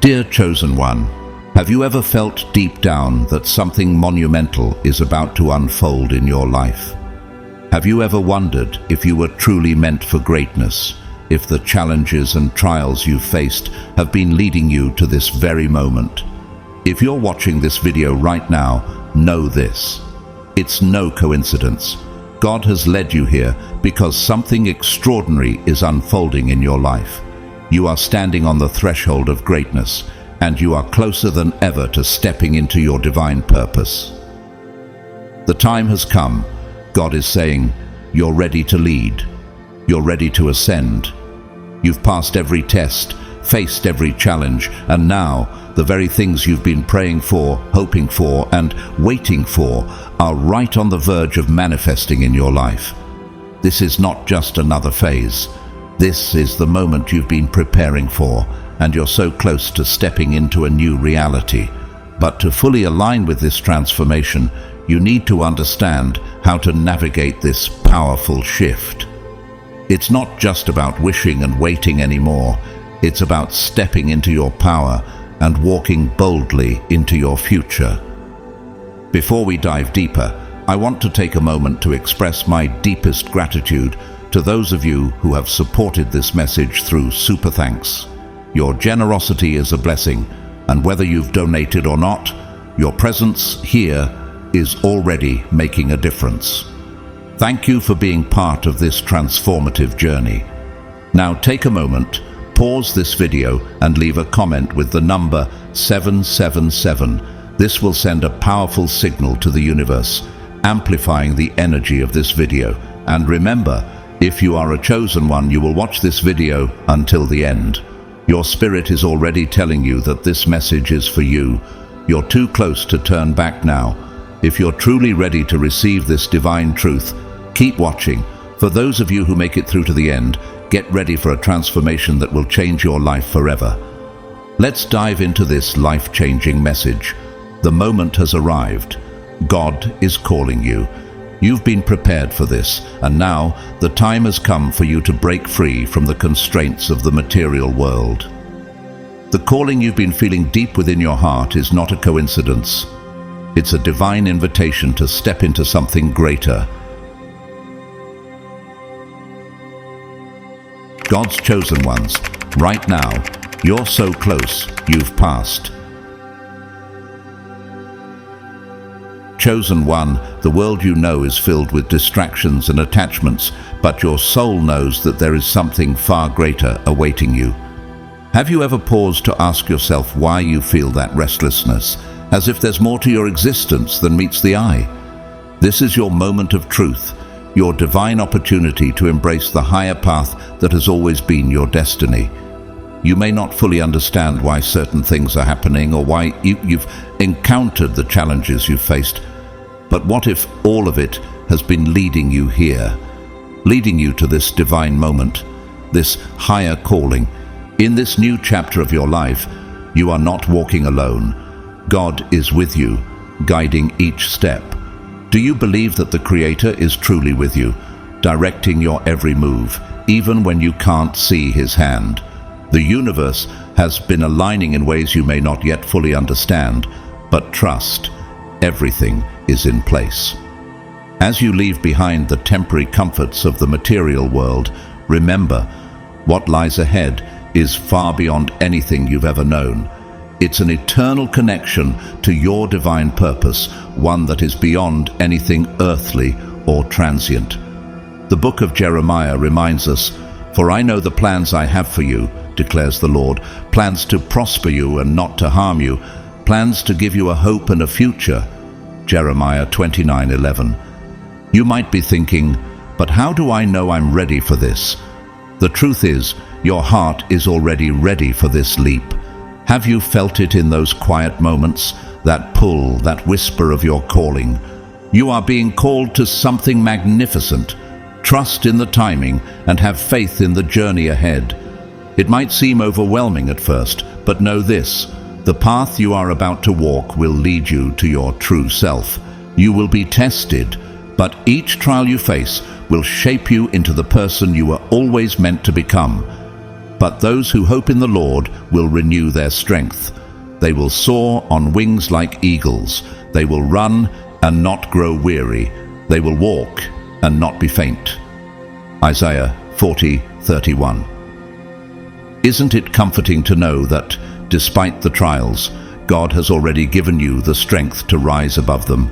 Dear Chosen One, have you ever felt deep down that something monumental is about to unfold in your life? Have you ever wondered if you were truly meant for greatness, if the challenges and trials you've faced have been leading you to this very moment? If you're watching this video right now, know this. It's no coincidence. God has led you here because something extraordinary is unfolding in your life. You are standing on the threshold of greatness, and you are closer than ever to stepping into your divine purpose. The time has come. God is saying, you're ready to lead. You're ready to ascend. You've passed every test, faced every challenge, and now the very things you've been praying for, hoping for, and waiting for are right on the verge of manifesting in your life. This is not just another phase. This is the moment you've been preparing for, and you're so close to stepping into a new reality. But to fully align with this transformation, you need to understand how to navigate this powerful shift. It's not just about wishing and waiting anymore. It's about stepping into your power and walking boldly into your future. Before we dive deeper, I want to take a moment to express my deepest gratitude to those of you who have supported this message through Super Thanks. Your generosity is a blessing, and whether you've donated or not, your presence here is already making a difference. Thank you for being part of this transformative journey. Now take a moment, pause this video and leave a comment with the number 777. This will send a powerful signal to the universe, amplifying the energy of this video. And remember, if you are a chosen one, you will watch this video until the end. Your spirit is already telling you that this message is for you. You're too close to turn back now. If you're truly ready to receive this divine truth, keep watching. For those of you who make it through to the end, get ready for a transformation that will change your life forever. Let's dive into this life-changing message. The moment has arrived. God is calling you. You've been prepared for this, and now the time has come for you to break free from the constraints of the material world. The calling you've been feeling deep within your heart is not a coincidence. It's a divine invitation to step into something greater. God's chosen ones, right now, you're so close, you've passed. Chosen one, the world you know is filled with distractions and attachments, but your soul knows that there is something far greater awaiting you. Have you ever paused to ask yourself why you feel that restlessness, as if there's more to your existence than meets the eye? This is your moment of truth, your divine opportunity to embrace the higher path that has always been your destiny. You may not fully understand why certain things are happening or why you've encountered the challenges you've faced. But what if all of it has been leading you here, leading you to this divine moment, this higher calling? In this new chapter of your life, you are not walking alone. God is with you, guiding each step. Do you believe that the Creator is truly with you, directing your every move, even when you can't see His hand? The universe has been aligning in ways you may not yet fully understand, but trust, everything is in place. As you leave behind the temporary comforts of the material world, remember, what lies ahead is far beyond anything you've ever known. It's an eternal connection to your divine purpose, one that is beyond anything earthly or transient. The book of Jeremiah reminds us, "For I know the plans I have for you, declares the Lord, plans to prosper you and not to harm you, plans to give you a hope and a future." Jeremiah 29:11. You might be thinking, but how do I know I'm ready for this? The truth is, your heart is already ready for this leap. Have you felt it in those quiet moments, that pull, that whisper of your calling? You are being called to something magnificent. Trust in the timing and have faith in the journey ahead. It might seem overwhelming at first, but know this: the path you are about to walk will lead you to your true self. You will be tested, but each trial you face will shape you into the person you were always meant to become. But those who hope in the Lord will renew their strength. They will soar on wings like eagles. They will run and not grow weary. They will walk and not be faint. Isaiah 40:31. Isn't it comforting to know that, despite the trials, God has already given you the strength to rise above them?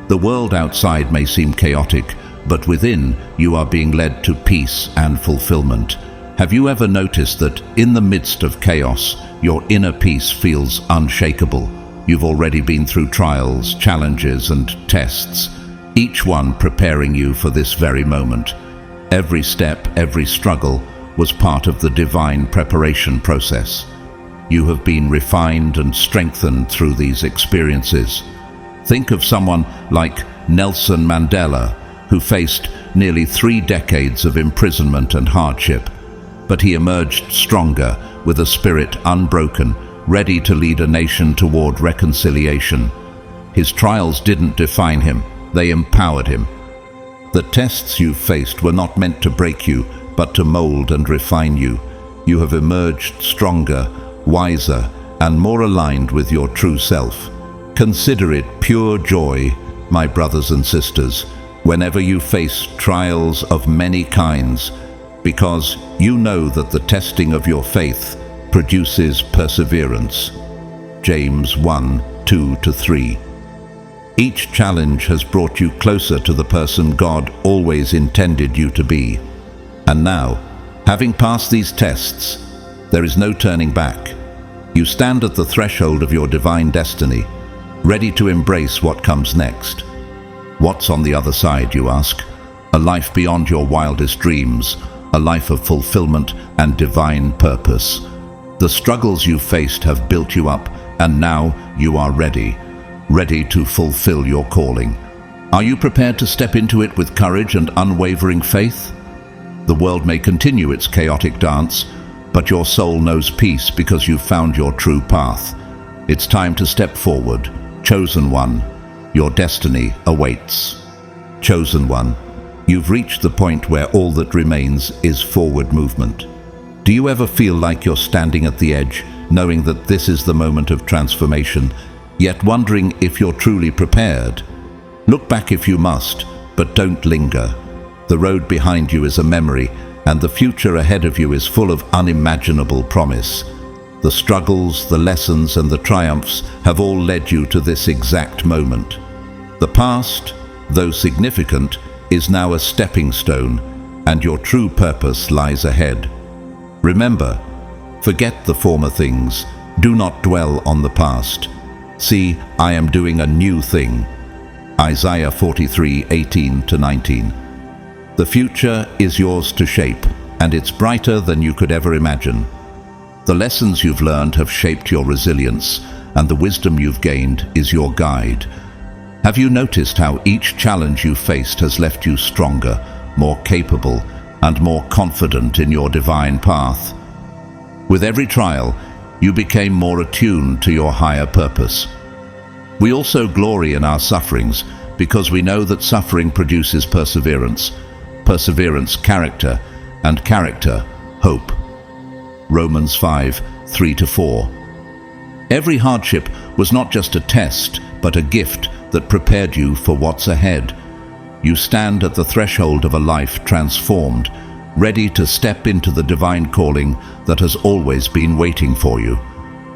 The world outside may seem chaotic, but within you are being led to peace and fulfillment. Have you ever noticed that in the midst of chaos, your inner peace feels unshakable? You've already been through trials, challenges, and tests, each one preparing you for this very moment. Every step, every struggle was part of the divine preparation process. You have been refined and strengthened through these experiences. Think of someone like Nelson Mandela, who faced nearly 3 decades of imprisonment and hardship, but he emerged stronger, with a spirit unbroken, ready to lead a nation toward reconciliation. His trials didn't define him, they empowered him. The tests you faced were not meant to break you, but to mold and refine you. You have emerged stronger, wiser, and more aligned with your true self. Consider it pure joy, my brothers and sisters, whenever you face trials of many kinds, because you know that the testing of your faith produces perseverance. James 1:2-3. Each challenge has brought you closer to the person God always intended you to be. And now, having passed these tests, there is no turning back. You stand at the threshold of your divine destiny, ready to embrace what comes next. What's on the other side, you ask? A life beyond your wildest dreams, a life of fulfillment and divine purpose. The struggles you faced have built you up, and now you are ready to fulfill your calling. Are you prepared to step into it with courage and unwavering faith? The world may continue its chaotic dance, but your soul knows peace because you've found your true path. It's time to step forward, chosen one. Your destiny awaits. Chosen one, you've reached the point where all that remains is forward movement. Do you ever feel like you're standing at the edge, knowing that this is the moment of transformation, yet wondering if you're truly prepared? Look back if you must, but don't linger. The road behind you is a memory, and the future ahead of you is full of unimaginable promise. The struggles, the lessons, and the triumphs have all led you to this exact moment. The past, though significant, is now a stepping stone, and your true purpose lies ahead. Remember, forget the former things. Do not dwell on the past. See, I am doing a new thing. Isaiah 43:18-19. The future is yours to shape, and it's brighter than you could ever imagine. The lessons you've learned have shaped your resilience, and the wisdom you've gained is your guide. Have you noticed how each challenge you faced has left you stronger, more capable, and more confident in your divine path? With every trial, you became more attuned to your higher purpose. We also glory in our sufferings because we know that suffering produces perseverance, perseverance character, and character hope. Romans 5:3-4. Every hardship was not just a test, but a gift that prepared you for what's ahead. You stand at the threshold of a life transformed, ready to step into the divine calling that has always been waiting for you.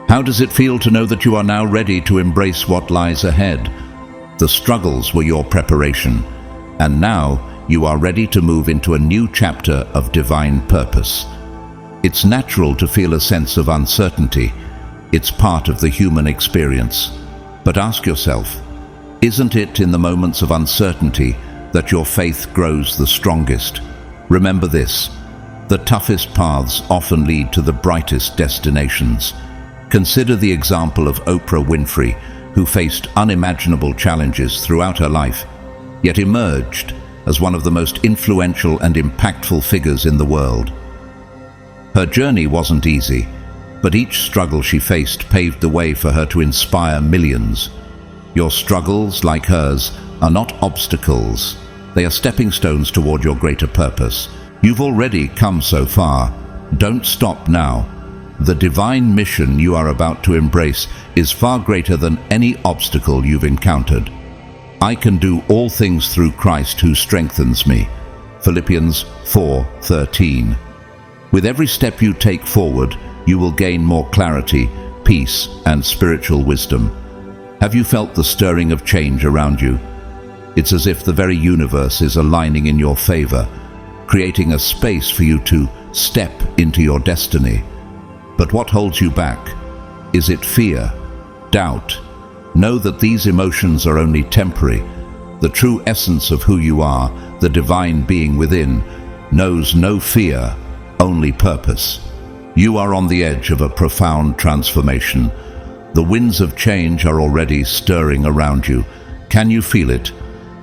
How does it feel to know that you are now ready to embrace what lies ahead? The struggles were your preparation, and now you are ready to move into a new chapter of divine purpose. It's natural to feel a sense of uncertainty. It's part of the human experience. But ask yourself, isn't it in the moments of uncertainty that your faith grows the strongest? Remember this: the toughest paths often lead to the brightest destinations. Consider the example of Oprah Winfrey, who faced unimaginable challenges throughout her life, yet emerged as one of the most influential and impactful figures in the world. Her journey wasn't easy, but each struggle she faced paved the way for her to inspire millions. Your struggles, like hers, are not obstacles. They are stepping stones toward your greater purpose. You've already come so far. Don't stop now. The divine mission you are about to embrace is far greater than any obstacle you've encountered. I can do all things through Christ who strengthens me. Philippians 4:13. With every step you take forward, you will gain more clarity, peace, and spiritual wisdom. Have you felt the stirring of change around you? It's as if the very universe is aligning in your favor, creating a space for you to step into your destiny. But what holds you back? Is it fear? Doubt? Know that these emotions are only temporary. The true essence of who you are, the divine being within, knows no fear, only purpose. You are on the edge of a profound transformation. The winds of change are already stirring around you. Can you feel it?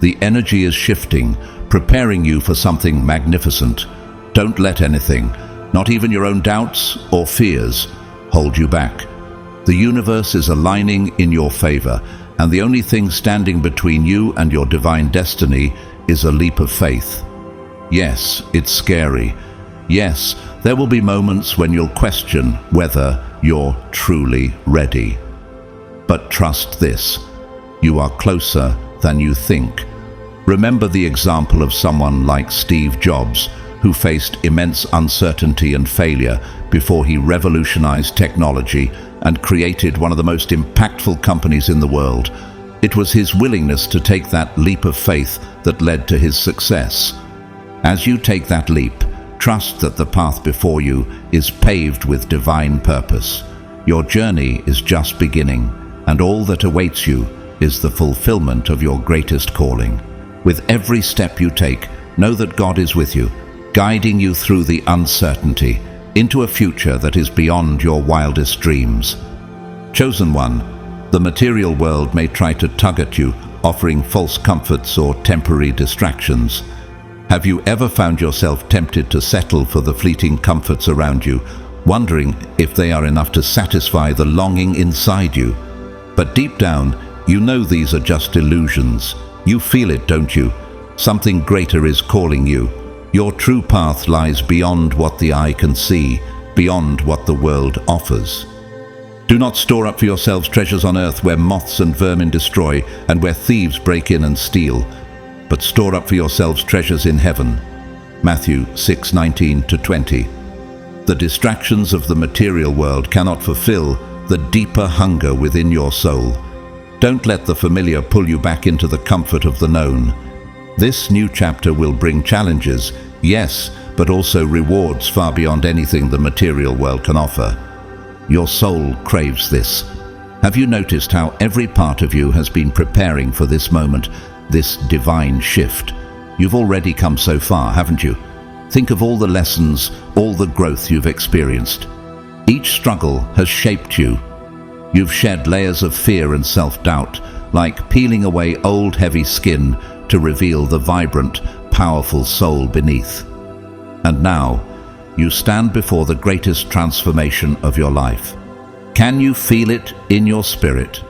The energy is shifting, preparing you for something magnificent. Don't let anything, not even your own doubts or fears, hold you back. The universe is aligning in your favor, and the only thing standing between you and your divine destiny is a leap of faith. Yes, it's scary. Yes, there will be moments when you'll question whether you're truly ready. But trust this, you are closer than you think. Remember the example of someone like Steve Jobs, who faced immense uncertainty and failure before he revolutionized technology and created one of the most impactful companies in the world. It was his willingness to take that leap of faith that led to his success. As you take that leap, trust that the path before you is paved with divine purpose. Your journey is just beginning, and all that awaits you is the fulfillment of your greatest calling. With every step you take, know that God is with you, guiding you through the uncertainty into a future that is beyond your wildest dreams. Chosen one, the material world may try to tug at you, offering false comforts or temporary distractions. Have you ever found yourself tempted to settle for the fleeting comforts around you, wondering if they are enough to satisfy the longing inside you? But deep down, you know these are just illusions. You feel it, don't you? Something greater is calling you. Your true path lies beyond what the eye can see, beyond what the world offers. Do not store up for yourselves treasures on earth where moths and vermin destroy and where thieves break in and steal, but store up for yourselves treasures in heaven. Matthew 6:19-20. The distractions of the material world cannot fulfill the deeper hunger within your soul. Don't let the familiar pull you back into the comfort of the known. This new chapter will bring challenges, yes, but also rewards far beyond anything the material world can offer. Your soul craves this. Have you noticed how every part of you has been preparing for this moment, this divine shift? You've already come so far, haven't you? Think of all the lessons, all the growth you've experienced. Each struggle has shaped you. You've shed layers of fear and self-doubt, like peeling away old heavy skin to reveal the vibrant, powerful soul beneath. And now, you stand before the greatest transformation of your life. Can you feel it in your spirit?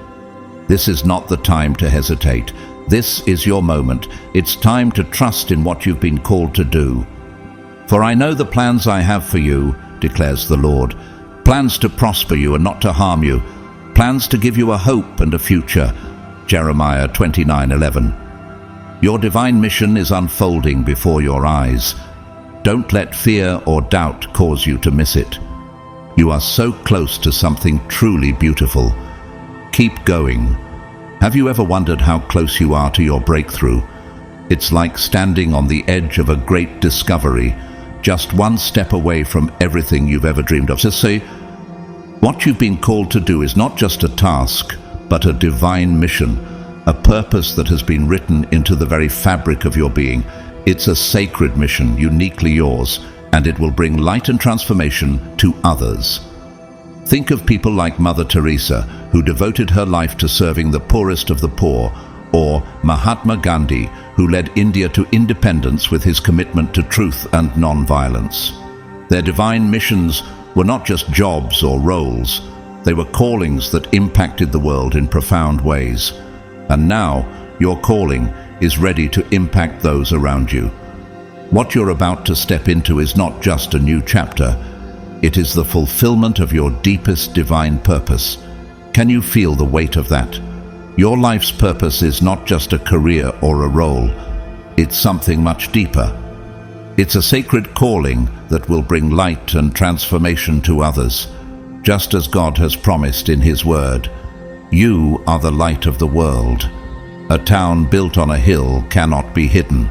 This is not the time to hesitate. This is your moment. It's time to trust in what you've been called to do. For I know the plans I have for you, declares the Lord. Plans to prosper you and not to harm you. Plans to give you a hope and a future. Jeremiah 29:11. Your divine mission is unfolding before your eyes. Don't let fear or doubt cause you to miss it. You are so close to something truly beautiful. Keep going. Have you ever wondered how close you are to your breakthrough? It's like standing on the edge of a great discovery, just one step away from everything you've ever dreamed of. So say, what you've been called to do is not just a task, but a divine mission, a purpose that has been written into the very fabric of your being. It's a sacred mission, uniquely yours, and it will bring light and transformation to others. Think of people like Mother Teresa, who devoted her life to serving the poorest of the poor, or Mahatma Gandhi, who led India to independence with his commitment to truth and non-violence. Their divine missions were not just jobs or roles, they were callings that impacted the world in profound ways. And now, your calling is ready to impact those around you. What you're about to step into is not just a new chapter, It is the fulfillment of your deepest divine purpose. Can you feel the weight of that? Your life's purpose is not just a career or a role. It's something much deeper. It's a sacred calling that will bring light and transformation to others, just as God has promised in His Word. You are the light of the world. A town built on a hill cannot be hidden.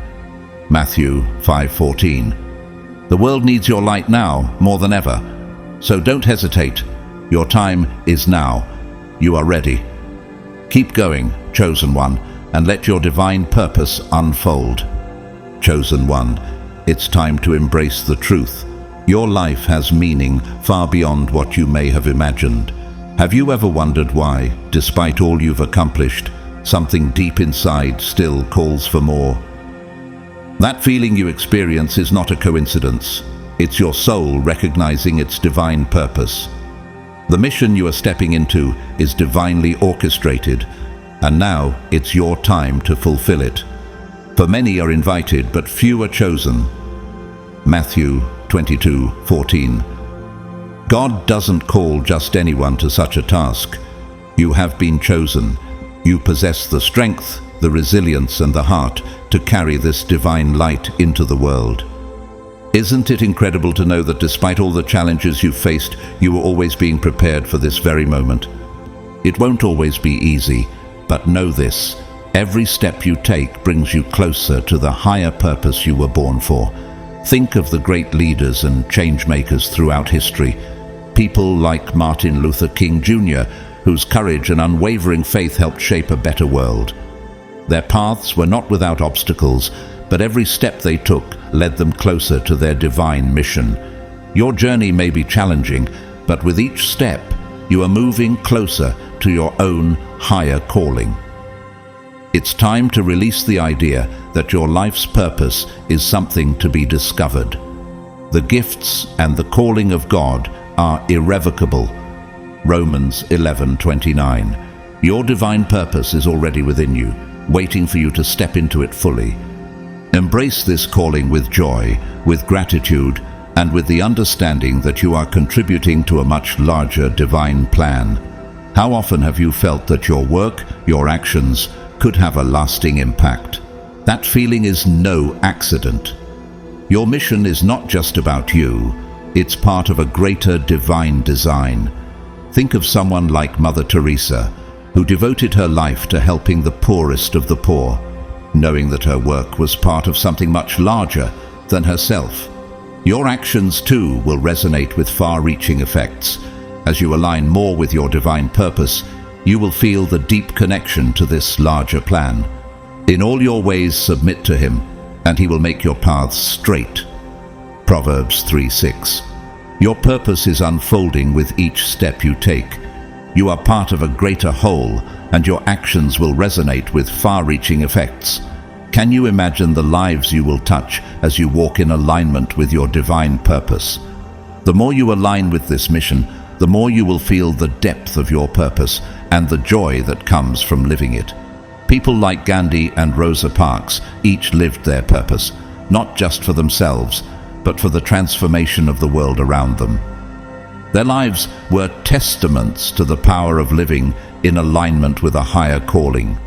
Matthew 5:14. The world needs your light now more than ever. So don't hesitate. Your time is now. You are ready. Keep going, chosen one, and let your divine purpose unfold. Chosen one, it's time to embrace the truth. Your life has meaning far beyond what you may have imagined. Have you ever wondered why, despite all you've accomplished, something deep inside still calls for more? That feeling you experience is not a coincidence. It's your soul recognizing its divine purpose. The mission you are stepping into is divinely orchestrated, and now it's your time to fulfill it. For many are invited, but few are chosen. Matthew 22:14. God doesn't call just anyone to such a task. You have been chosen. You possess the strength, the resilience, and the heart to carry this divine light into the world. Isn't it incredible to know that despite all the challenges you've faced, you were always being prepared for this very moment? It won't always be easy, but know this: every step you take brings you closer to the higher purpose you were born for. Think of the great leaders and change makers throughout history. People like Martin Luther King Jr., whose courage and unwavering faith helped shape a better world. Their paths were not without obstacles, but every step they took led them closer to their divine mission. Your journey may be challenging, but with each step, you are moving closer to your own higher calling. It's time to release the idea that your life's purpose is something to be discovered. The gifts and the calling of God are irrevocable. Romans 11:29. Your divine purpose is already within you, waiting for you to step into it fully. Embrace this calling with joy, with gratitude, and with the understanding that you are contributing to a much larger divine plan. How often have you felt that your work, your actions, could have a lasting impact? That feeling is no accident. Your mission is not just about you, it's part of a greater divine design. Think of someone like Mother Teresa, who devoted her life to helping the poorest of the poor, knowing that her work was part of something much larger than herself. Your actions too will resonate with far-reaching effects. As you align more with your divine purpose, you will feel the deep connection to this larger plan. In all your ways submit to Him, and He will make your paths straight. Proverbs 3:6. Your purpose is unfolding with each step you take. You are part of a greater whole, and your actions will resonate with far-reaching effects. Can you imagine the lives you will touch as you walk in alignment with your divine purpose? The more you align with this mission, the more you will feel the depth of your purpose and the joy that comes from living it. People like Gandhi and Rosa Parks each lived their purpose, not just for themselves, but for the transformation of the world around them. Their lives were testaments to the power of living in alignment with a higher calling.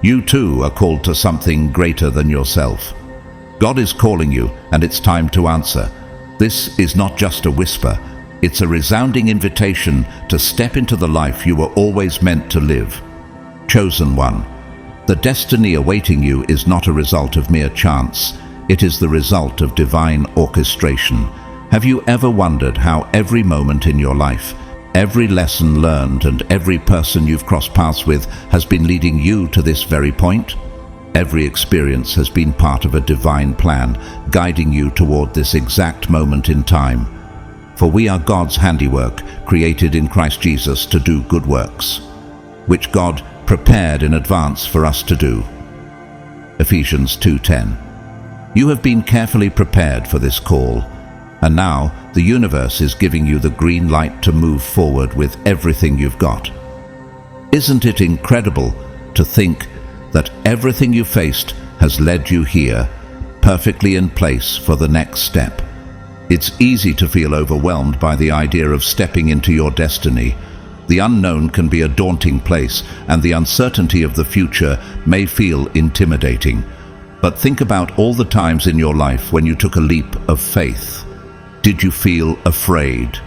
You too are called to something greater than yourself. God is calling you, and it's time to answer. This is not just a whisper, it's a resounding invitation to step into the life you were always meant to live. Chosen one, the destiny awaiting you is not a result of mere chance. It is the result of divine orchestration. Have you ever wondered how every moment in your life, every lesson learned, and every person you've crossed paths with has been leading you to this very point? Every experience has been part of a divine plan, guiding you toward this exact moment in time. For we are God's handiwork, created in Christ Jesus to do good works, which God prepared in advance for us to do. Ephesians 2:10. You have been carefully prepared for this call, and now the universe is giving you the green light to move forward with everything you've got. Isn't it incredible to think that everything you faced has led you here, perfectly in place for the next step? It's easy to feel overwhelmed by the idea of stepping into your destiny. The unknown can be a daunting place, and the uncertainty of the future may feel intimidating. But think about all the times in your life when you took a leap of faith. Did you feel afraid?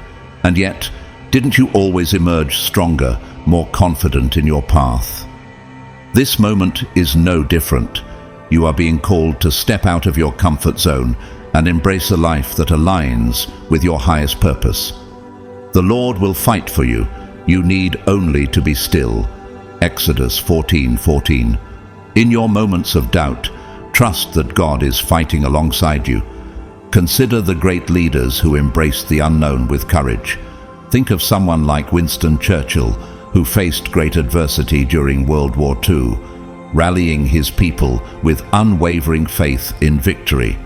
And yet, didn't you always emerge stronger, more confident in your path? This moment is no different. You are being called to step out of your comfort zone and embrace a life that aligns with your highest purpose. The Lord will fight for you. You need only to be still. Exodus 14:14. In your moments of doubt, trust that God is fighting alongside you. Consider the great leaders who embraced the unknown with courage. Think of someone like Winston Churchill, who faced great adversity during World War II, rallying his people with unwavering faith in victory.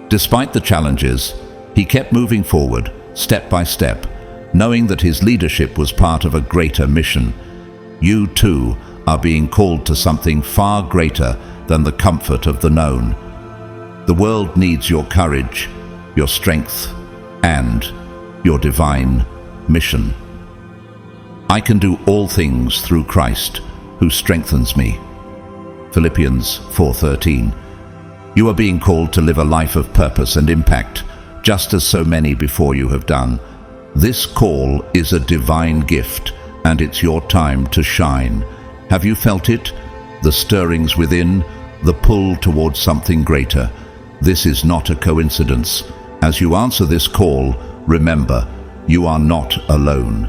Despite the challenges, he kept moving forward, step by step, knowing that his leadership was part of a greater mission. You too are being called to something far greater than the comfort of the known. The world needs your courage, your strength, and your divine mission. I can do all things through Christ, who strengthens me. Philippians 4:13. You are being called to live a life of purpose and impact, just as so many before you have done. This call is a divine gift, and it's your time to shine. Have you felt it? The stirrings within, the pull towards something greater. This is not a coincidence. As you answer this call, remember, you are not alone.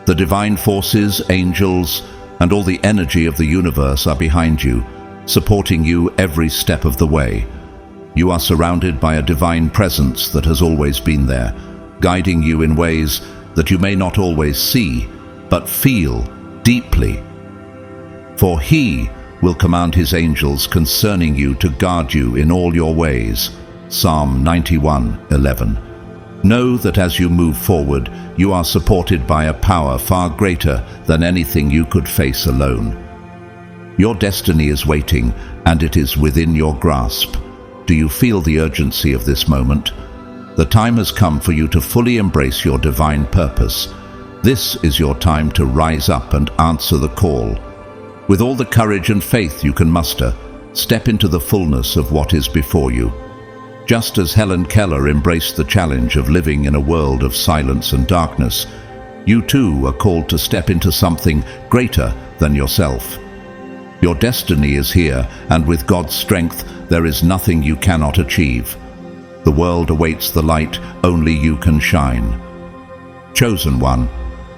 The divine forces, angels, and all the energy of the universe are behind you, supporting you every step of the way. You are surrounded by a divine presence that has always been there, guiding you in ways that you may not always see, but feel deeply. For He will command His angels concerning you to guard you in all your ways. Psalm 91:11. Know that as you move forward, you are supported by a power far greater than anything you could face alone. Your destiny is waiting, and it is within your grasp. Do you feel the urgency of this moment? The time has come for you to fully embrace your divine purpose. This is your time to rise up and answer the call. With all the courage and faith you can muster, step into the fullness of what is before you. Just as Helen Keller embraced the challenge of living in a world of silence and darkness, you too are called to step into something greater than yourself. Your destiny is here, and with God's strength, there is nothing you cannot achieve. The world awaits the light only you can shine. Chosen one,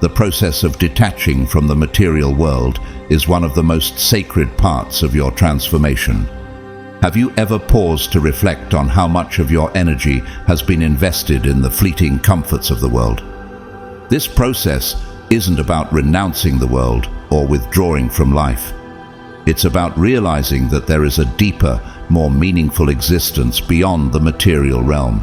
the process of detaching from the material world is one of the most sacred parts of your transformation. Have you ever paused to reflect on how much of your energy has been invested in the fleeting comforts of the world? This process isn't about renouncing the world or withdrawing from life. It's about realizing that there is a deeper, more meaningful existence beyond the material realm.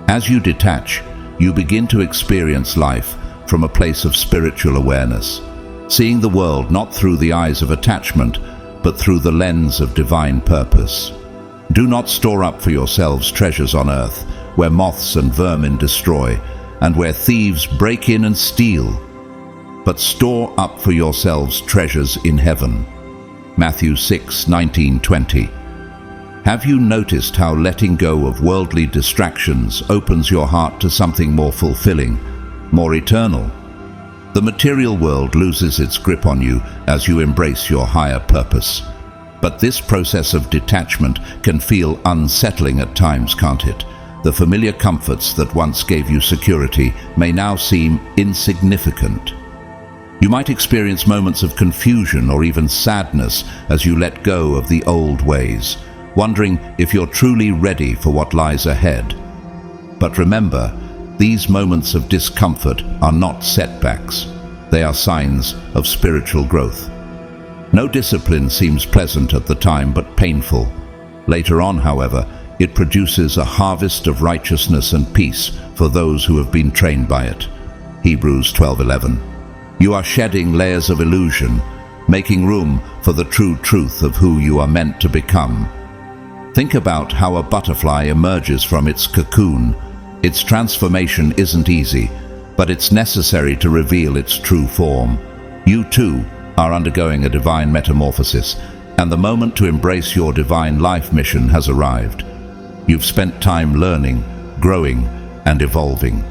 As you detach, you begin to experience life from a place of spiritual awareness, seeing the world not through the eyes of attachment, but through the lens of divine purpose. Do not store up for yourselves treasures on earth, where moths and vermin destroy, and where thieves break in and steal, but store up for yourselves treasures in heaven. Matthew 6:19-20. Have you noticed how letting go of worldly distractions opens your heart to something more fulfilling, more eternal? The material world loses its grip on you as you embrace your higher purpose. But this process of detachment can feel unsettling at times, can't it? The familiar comforts that once gave you security may now seem insignificant. You might experience moments of confusion or even sadness as you let go of the old ways, wondering if you're truly ready for what lies ahead. But remember, these moments of discomfort are not setbacks. They are signs of spiritual growth. No discipline seems pleasant at the time, but painful. Later on, however, it produces a harvest of righteousness and peace for those who have been trained by it. Hebrews 12:11. You are shedding layers of illusion, making room for the true truth of who you are meant to become. Think about how a butterfly emerges from its cocoon. Its transformation isn't easy, but it's necessary to reveal its true form. You too are undergoing a divine metamorphosis, and the moment to embrace your divine life mission has arrived. You've spent time learning, growing, and evolving.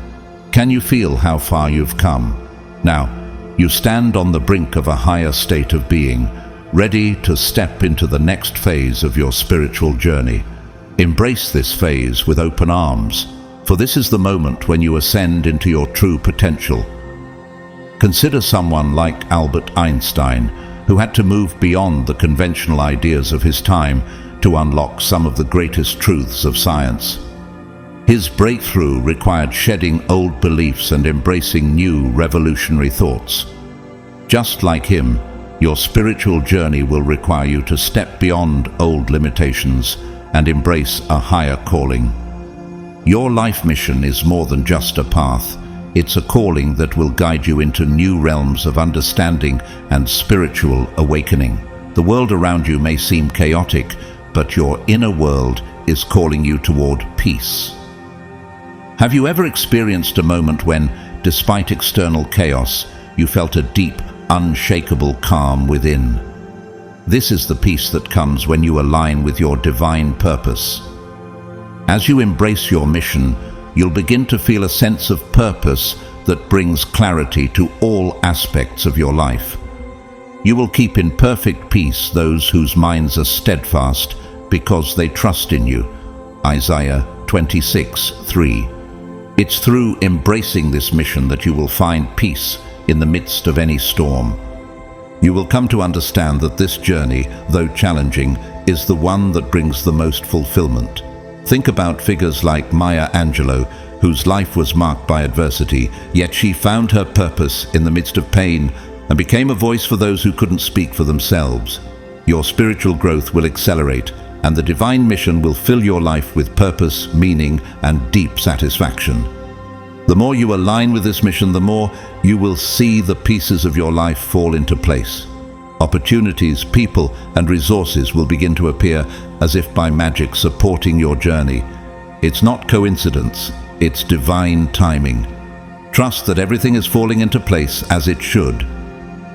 Can you feel how far you've come? Now, you stand on the brink of a higher state of being, ready to step into the next phase of your spiritual journey. Embrace this phase with open arms, for this is the moment when you ascend into your true potential. Consider someone like Albert Einstein, who had to move beyond the conventional ideas of his time to unlock some of the greatest truths of science. His breakthrough required shedding old beliefs and embracing new revolutionary thoughts. Just like him, your spiritual journey will require you to step beyond old limitations and embrace a higher calling. Your life mission is more than just a path. It's a calling that will guide you into new realms of understanding and spiritual awakening. The world around you may seem chaotic, but your inner world is calling you toward peace. Have you ever experienced a moment when, despite external chaos, you felt a deep, unshakable calm within? This is the peace that comes when you align with your divine purpose. As you embrace your mission, you'll begin to feel a sense of purpose that brings clarity to all aspects of your life. You will keep in perfect peace those whose minds are steadfast because they trust in you. Isaiah 26:3. It's through embracing this mission that you will find peace in the midst of any storm. You will come to understand that this journey, though challenging, is the one that brings the most fulfillment. Think about figures like Maya Angelou, whose life was marked by adversity, yet she found her purpose in the midst of pain and became a voice for those who couldn't speak for themselves. Your spiritual growth will accelerate, and the divine mission will fill your life with purpose, meaning, and deep satisfaction. The more you align with this mission, the more you will see the pieces of your life fall into place. Opportunities, people, and resources will begin to appear as if by magic, supporting your journey. It's not coincidence, it's divine timing. Trust that everything is falling into place as it should.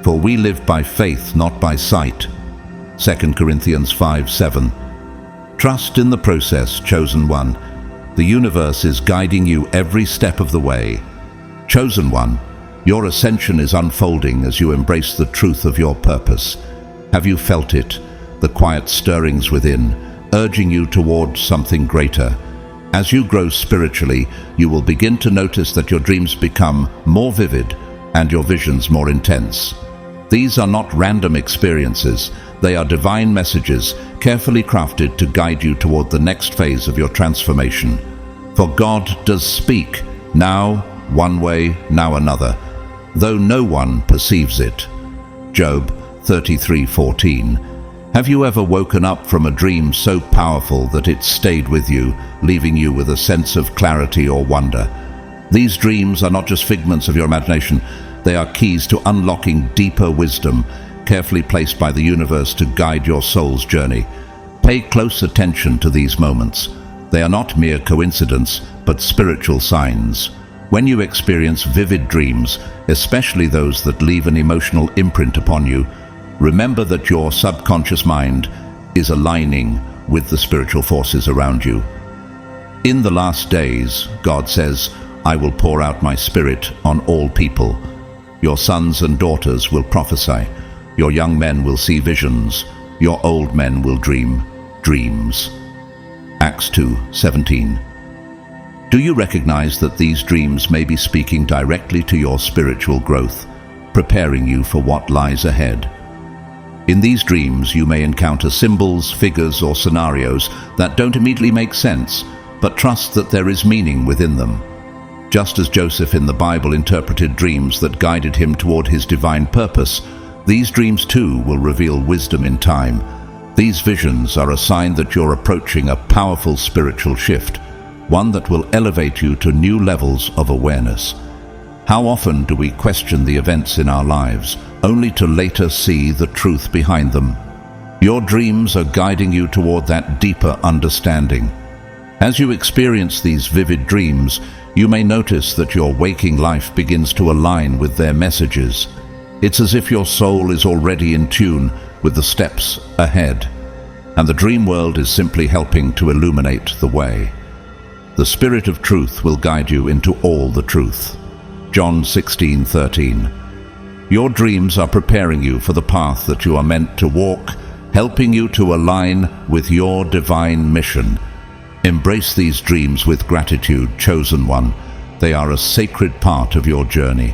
For we live by faith, not by sight. 2 Corinthians 5:7. Trust in the process, chosen one. The universe is guiding you every step of the way. Chosen one, your ascension is unfolding as you embrace the truth of your purpose. Have you felt it, the quiet stirrings within, urging you towards something greater? As you grow spiritually, you will begin to notice that your dreams become more vivid and your visions more intense. These are not random experiences. They are divine messages, carefully crafted to guide you toward the next phase of your transformation. For God does speak, now one way, now another, though no one perceives it. Job 33:14. Have you ever woken up from a dream so powerful that it stayed with you, leaving you with a sense of clarity or wonder? These dreams are not just figments of your imagination. They are keys to unlocking deeper wisdom, carefully placed by the universe to guide your soul's journey. Pay close attention to these moments. They are not mere coincidence, but spiritual signs. When you experience vivid dreams, especially those that leave an emotional imprint upon you, remember that your subconscious mind is aligning with the spiritual forces around you. In the last days, God says, I will pour out my spirit on all people. Your sons and daughters will prophesy. Your young men will see visions. Your old men will dream dreams. Acts 2:17. Do you recognize that these dreams may be speaking directly to your spiritual growth, preparing you for what lies ahead? In these dreams, you may encounter symbols, figures, or scenarios that don't immediately make sense, but trust that there is meaning within them. Just as Joseph in the Bible interpreted dreams that guided him toward his divine purpose, these dreams too will reveal wisdom in time. These visions are a sign that you're approaching a powerful spiritual shift, one that will elevate you to new levels of awareness. How often do we question the events in our lives, only to later see the truth behind them? Your dreams are guiding you toward that deeper understanding. As you experience these vivid dreams, you may notice that your waking life begins to align with their messages. It's as if your soul is already in tune with the steps ahead, and the dream world is simply helping to illuminate the way. The Spirit of Truth will guide you into all the truth. John 16:13. Your dreams are preparing you for the path that you are meant to walk, helping you to align with your divine mission. Embrace these dreams with gratitude, chosen one. They are a sacred part of your journey.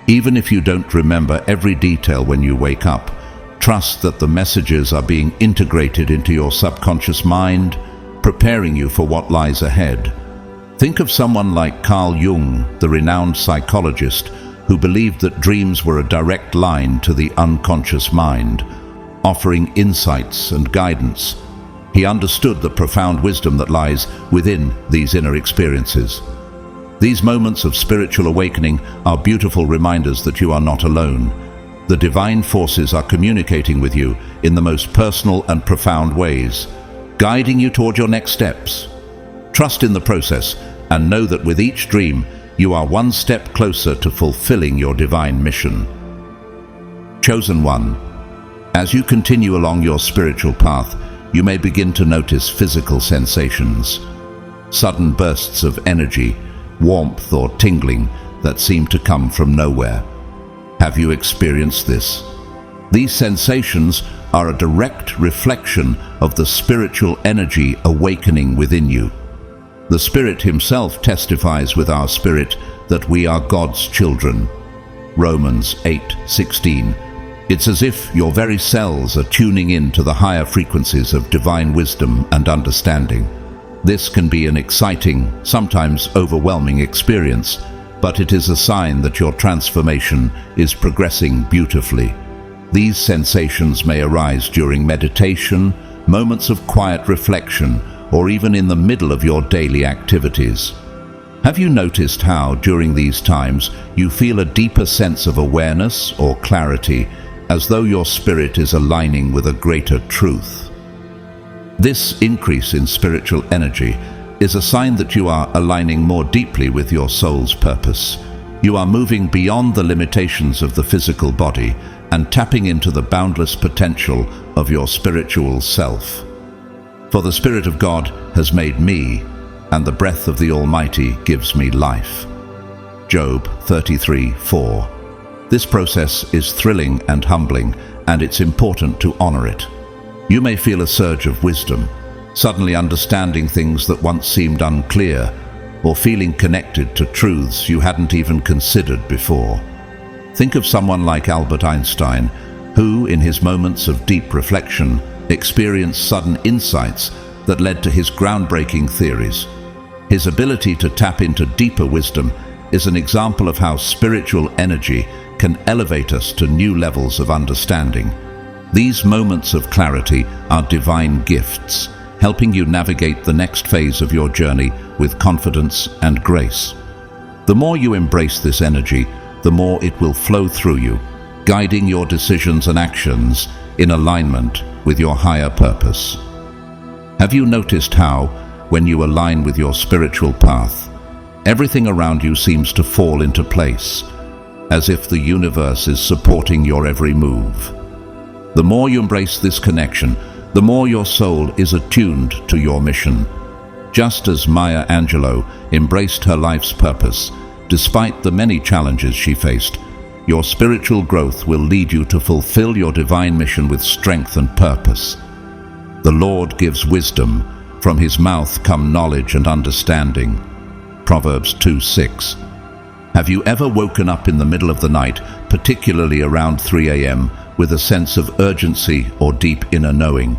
Even if you don't remember every detail when you wake up, trust that the messages are being integrated into your subconscious mind, preparing you for what lies ahead. Think of someone like Carl Jung, the renowned psychologist, who believed that dreams were a direct line to the unconscious mind, offering insights and guidance. He understood the profound wisdom that lies within these inner experiences. These moments of spiritual awakening are beautiful reminders that you are not alone. The divine forces are communicating with you in the most personal and profound ways, guiding you toward your next steps. Trust in the process and know that with each dream, you are one step closer to fulfilling your divine mission. Chosen one, as you continue along your spiritual path, you may begin to notice physical sensations, sudden bursts of energy, warmth or tingling that seem to come from nowhere. Have you experienced this? These sensations are a direct reflection of the spiritual energy awakening within you. The Spirit Himself testifies with our spirit that we are God's children. Romans 8:16. It's as if your very cells are tuning in to the higher frequencies of divine wisdom and understanding. This can be an exciting, sometimes overwhelming experience, but it is a sign that your transformation is progressing beautifully. These sensations may arise during meditation, moments of quiet reflection, or even in the middle of your daily activities. Have you noticed how, during these times, you feel a deeper sense of awareness or clarity, as though your spirit is aligning with a greater truth? This increase in spiritual energy is a sign that you are aligning more deeply with your soul's purpose. You are moving beyond the limitations of the physical body and tapping into the boundless potential of your spiritual self. For the Spirit of God has made me, and the breath of the Almighty gives me life. Job 33:4. This process is thrilling and humbling, and it's important to honor it. You may feel a surge of wisdom, suddenly understanding things that once seemed unclear, or feeling connected to truths you hadn't even considered before. Think of someone like Albert Einstein, who, in his moments of deep reflection, experienced sudden insights that led to his groundbreaking theories. His ability to tap into deeper wisdom is an example of how spiritual energy can elevate us to new levels of understanding. These moments of clarity are divine gifts, helping you navigate the next phase of your journey with confidence and grace. The more you embrace this energy, the more it will flow through you, guiding your decisions and actions in alignment with your higher purpose. Have you noticed how, when you align with your spiritual path, everything around you seems to fall into place, as if the universe is supporting your every move? The more you embrace this connection, the more your soul is attuned to your mission. Just as Maya Angelou embraced her life's purpose, despite the many challenges she faced, your spiritual growth will lead you to fulfill your divine mission with strength and purpose. The Lord gives wisdom, from His mouth come knowledge and understanding. Proverbs 2:6. Have you ever woken up in the middle of the night, particularly around 3 a.m., with a sense of urgency or deep inner knowing?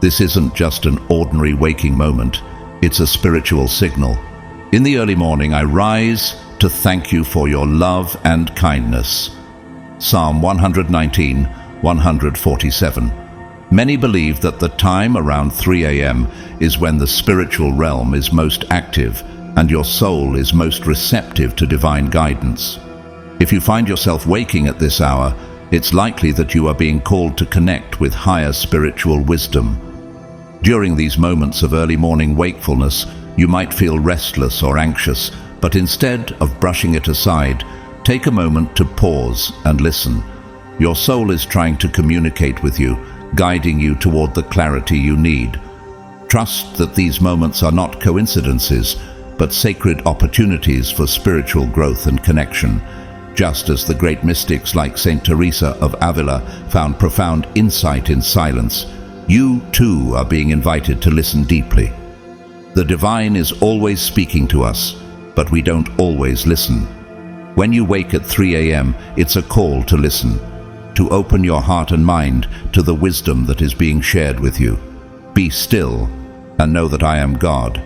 This isn't just an ordinary waking moment, it's a spiritual signal. In the early morning, I rise to thank you for your love and kindness. Psalm 119, 147. Many believe that the time around 3 a.m. is when the spiritual realm is most active and your soul is most receptive to divine guidance. If you find yourself waking at this hour, it's likely that you are being called to connect with higher spiritual wisdom. During these moments of early morning wakefulness, you might feel restless or anxious, but instead of brushing it aside, take a moment to pause and listen. Your soul is trying to communicate with you, guiding you toward the clarity you need. Trust that these moments are not coincidences, but sacred opportunities for spiritual growth and connection. Just as the great mystics like Saint Teresa of Avila found profound insight in silence, you too are being invited to listen deeply. The divine is always speaking to us, but we don't always listen. When you wake at 3 a.m., it's a call to listen, to open your heart and mind to the wisdom that is being shared with you. Be still and know that I am God.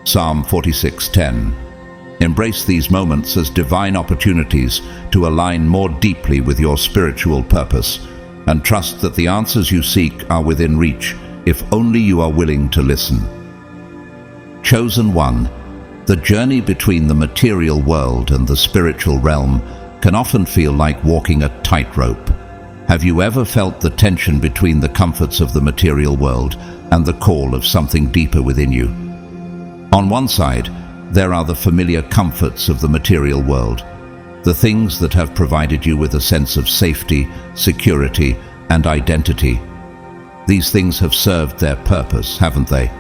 Psalm 46:10. Embrace these moments as divine opportunities to align more deeply with your spiritual purpose, and trust that the answers you seek are within reach, if only you are willing to listen. Chosen one, the journey between the material world and the spiritual realm can often feel like walking a tightrope. Have you ever felt the tension between the comforts of the material world and the call of something deeper within you? On one side, there are the familiar comforts of the material world, the things that have provided you with a sense of safety, security, and identity. These things have served their purpose, haven't they?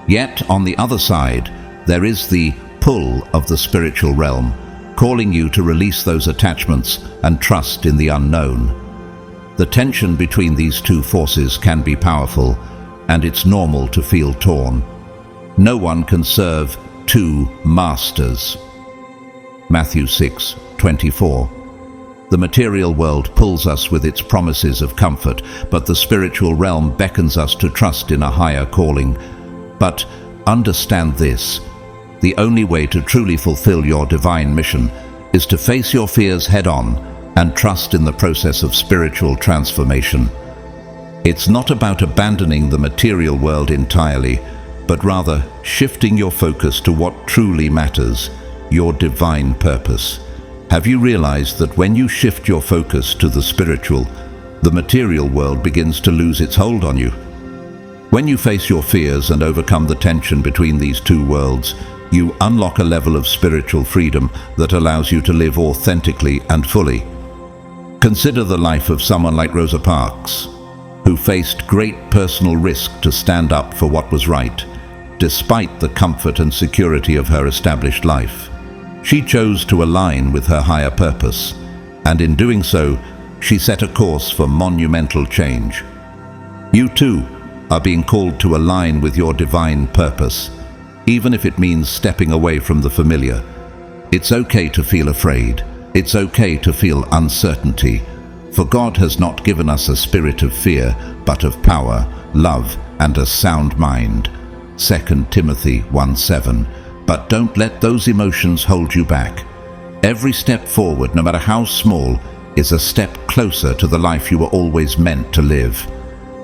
Yet, on the other side, there is the pull of the spiritual realm, calling you to release those attachments and trust in the unknown. The tension between these two forces can be powerful, and it's normal to feel torn. No one can serve two masters. Matthew 6:24. The material world pulls us with its promises of comfort, but the spiritual realm beckons us to trust in a higher calling. But understand this: the only way to truly fulfill your divine mission is to face your fears head-on and trust in the process of spiritual transformation. It's not about abandoning the material world entirely, but rather shifting your focus to what truly matters, your divine purpose. Have you realized that when you shift your focus to the spiritual, the material world begins to lose its hold on you? When you face your fears and overcome the tension between these two worlds, you unlock a level of spiritual freedom that allows you to live authentically and fully. Consider the life of someone like Rosa Parks, who faced great personal risk to stand up for what was right, despite the comfort and security of her established life. She chose to align with her higher purpose, and in doing so, she set a course for monumental change. You too are being called to align with your divine purpose, even if it means stepping away from the familiar. It's okay to feel afraid. It's okay to feel uncertainty, for God has not given us a spirit of fear, but of power, love, and a sound mind. 2 Timothy 1:7. But don't let those emotions hold you back. Every step forward, no matter how small, is a step closer to the life you were always meant to live.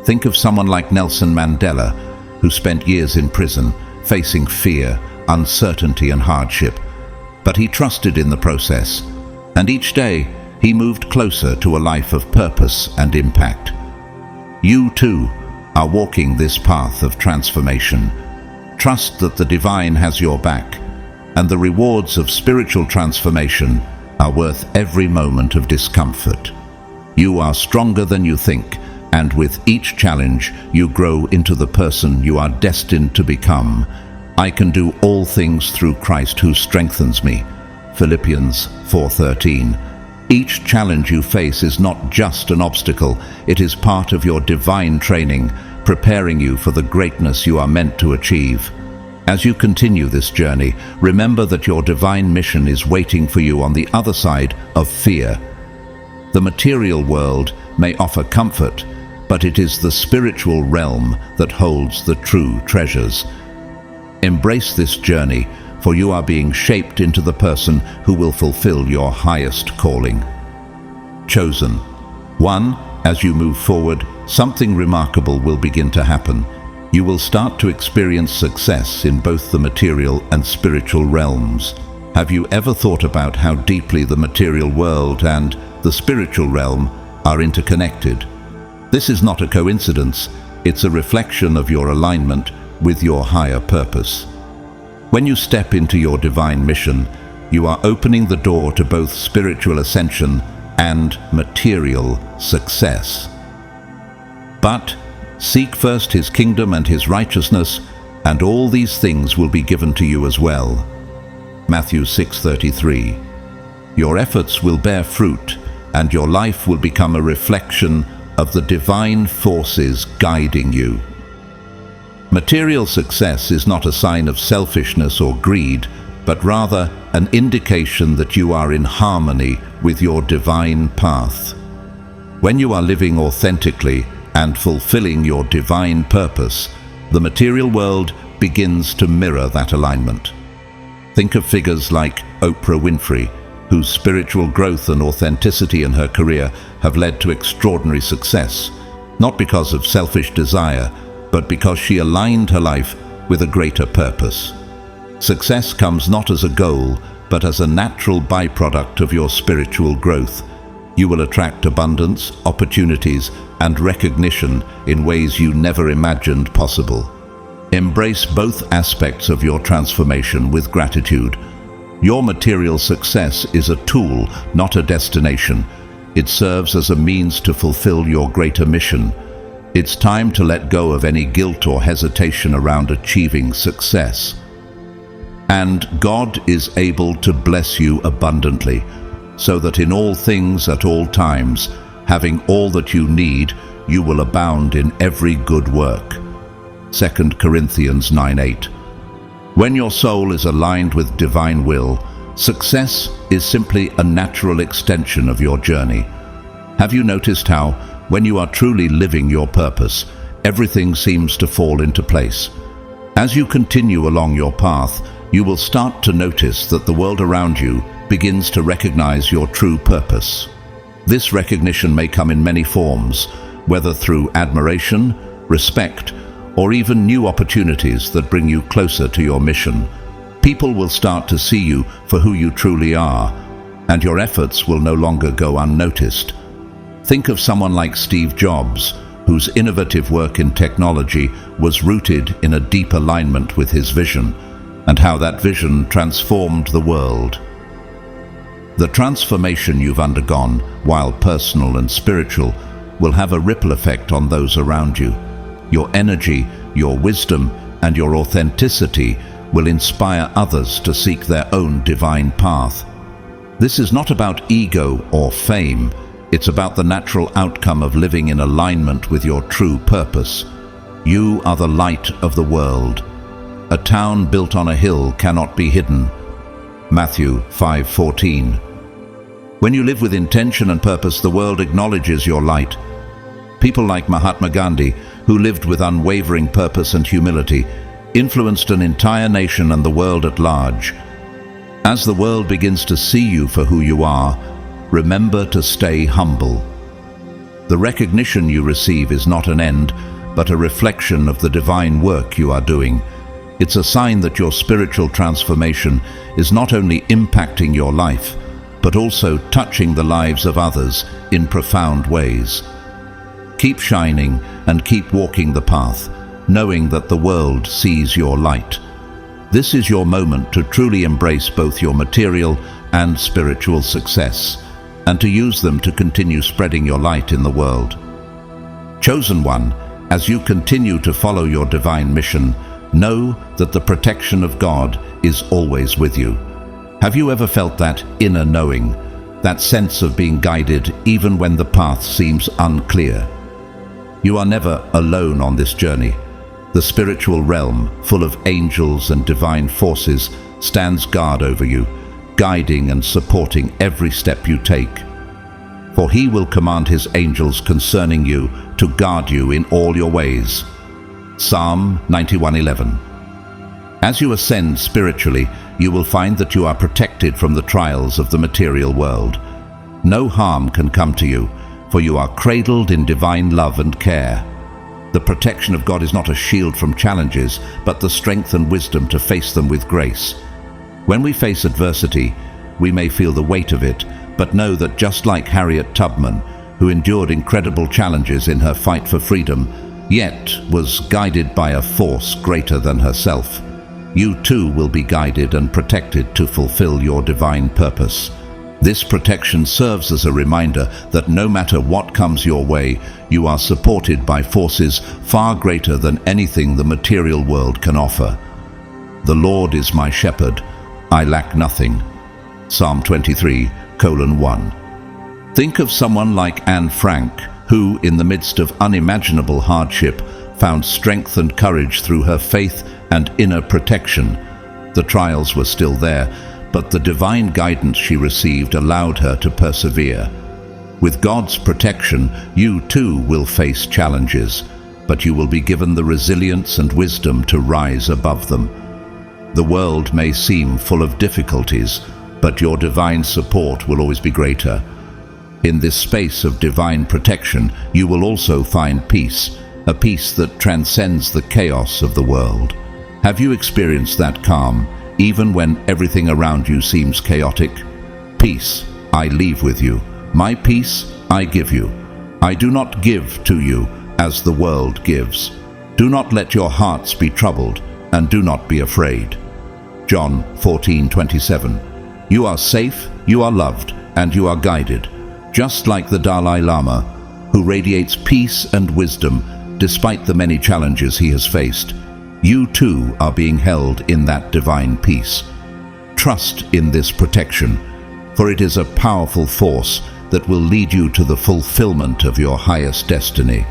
Think of someone like Nelson Mandela, who spent years in prison, facing fear, uncertainty, and hardship. But he trusted in the process, and each day he moved closer to a life of purpose and impact. You too are walking this path of transformation. Trust that the divine has your back, and the rewards of spiritual transformation are worth every moment of discomfort. You are stronger than you think, and with each challenge you grow into the person you are destined to become. I can do all things through Christ who strengthens me. Philippians 4:13. Each challenge you face is not just an obstacle, it is part of your divine training, preparing you for the greatness you are meant to achieve. As you continue this journey, remember that your divine mission is waiting for you on the other side of fear. The material world may offer comfort, but it is the spiritual realm that holds the true treasures. Embrace this journey, for you are being shaped into the person who will fulfill your highest calling. Chosen one, as you move forward, something remarkable will begin to happen. You will start to experience success in both the material and spiritual realms. Have you ever thought about how deeply the material world and the spiritual realm are interconnected. This is not a coincidence, it's a reflection of your alignment with your higher purpose. When you step into your divine mission, you are opening the door to both spiritual ascension and material success. But seek first His kingdom and His righteousness, and all these things will be given to you as well. Matthew 6:33. Your efforts will bear fruit, and your life will become a reflection of the divine forces guiding you. Material success is not a sign of selfishness or greed, but rather an indication that you are in harmony with your divine path. When you are living authentically and fulfilling your divine purpose, the material world begins to mirror that alignment. Think of figures like Oprah Winfrey, whose spiritual growth and authenticity in her career have led to extraordinary success, not because of selfish desire, but because she aligned her life with a greater purpose. Success comes not as a goal, but as a natural byproduct of your spiritual growth. You will attract abundance, opportunities, and recognition in ways you never imagined possible. Embrace both aspects of your transformation with gratitude. Your material success is a tool, not a destination. It serves as a means to fulfill your greater mission. It's time to let go of any guilt or hesitation around achieving success. And God is able to bless you abundantly, so that in all things at all times, having all that you need, you will abound in every good work. 2 Corinthians 9:8. When your soul is aligned with divine will, success is simply a natural extension of your journey. Have you noticed how, when you are truly living your purpose, everything seems to fall into place? As you continue along your path, you will start to notice that the world around you begins to recognize your true purpose. This recognition may come in many forms, whether through admiration, respect, or even new opportunities that bring you closer to your mission. People will start to see you for who you truly are, and your efforts will no longer go unnoticed. Think of someone like Steve Jobs, whose innovative work in technology was rooted in a deep alignment with his vision, and how that vision transformed the world. The transformation you've undergone, while personal and spiritual, will have a ripple effect on those around you. Your energy, your wisdom, and your authenticity will inspire others to seek their own divine path. This is not about ego or fame. It's about the natural outcome of living in alignment with your true purpose. You are the light of the world. A town built on a hill cannot be hidden. Matthew 5:14. When you live with intention and purpose, the world acknowledges your light. People like Mahatma Gandhi, who lived with unwavering purpose and humility, influenced an entire nation and the world at large. As the world begins to see you for who you are, remember to stay humble. The recognition you receive is not an end, but a reflection of the divine work you are doing. It's a sign that your spiritual transformation is not only impacting your life, but also touching the lives of others in profound ways. Keep shining and keep walking the path, knowing that the world sees your light. This is your moment to truly embrace both your material and spiritual success, and to use them to continue spreading your light in the world. Chosen one, as you continue to follow your divine mission, know that the protection of God is always with you. Have you ever felt that inner knowing, that sense of being guided even when the path seems unclear? You are never alone on this journey. The spiritual realm, full of angels and divine forces, stands guard over you, guiding and supporting every step you take. For He will command His angels concerning you to guard you in all your ways. Psalm 91:11. As you ascend spiritually, you will find that you are protected from the trials of the material world. No harm can come to you, for you are cradled in divine love and care. The protection of God is not a shield from challenges, but the strength and wisdom to face them with grace. When we face adversity, we may feel the weight of it, But know that just like Harriet Tubman, who endured incredible challenges in her fight for freedom, yet was guided by a force greater than herself, you too will be guided and protected to fulfill your divine purpose. This protection serves as a reminder that no matter what comes your way, you are supported by forces far greater than anything the material world can offer. The Lord is my shepherd, I lack nothing. Psalm 23:1. Think of someone like Anne Frank, who, in the midst of unimaginable hardship, found strength and courage through her faith and inner protection. The trials were still there, but the divine guidance she received allowed her to persevere. With God's protection, you too will face challenges, but you will be given the resilience and wisdom to rise above them. The world may seem full of difficulties, but your divine support will always be greater. In this space of divine protection, you will also find peace, a peace that transcends the chaos of the world. Have you experienced that calm, even when everything around you seems chaotic? Peace, I leave with you. My peace, I give you. I do not give to you as the world gives. Do not let your hearts be troubled, and do not be afraid. John 14:27. You are safe, you are loved, and you are guided, just like the Dalai Lama, who radiates peace and wisdom despite the many challenges he has faced. You too are being held in that divine peace. Trust in this protection, for it is a powerful force that will lead you to the fulfillment of your highest destiny.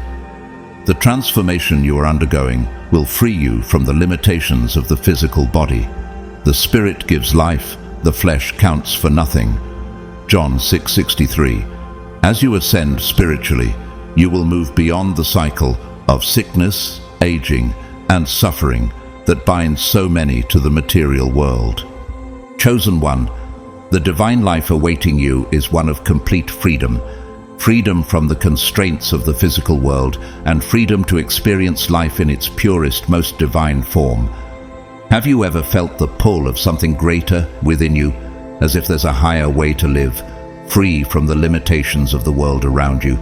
The transformation you are undergoing will free you from the limitations of the physical body. The Spirit gives life, the flesh counts for nothing. John 6:63. As you ascend spiritually, you will move beyond the cycle of sickness, aging, and suffering that binds so many to the material world. Chosen one, the divine life awaiting you is one of complete freedom. Freedom from the constraints of the physical world and freedom to experience life in its purest, most divine form. Have you ever felt the pull of something greater within you, as if there's a higher way to live, free from the limitations of the world around you?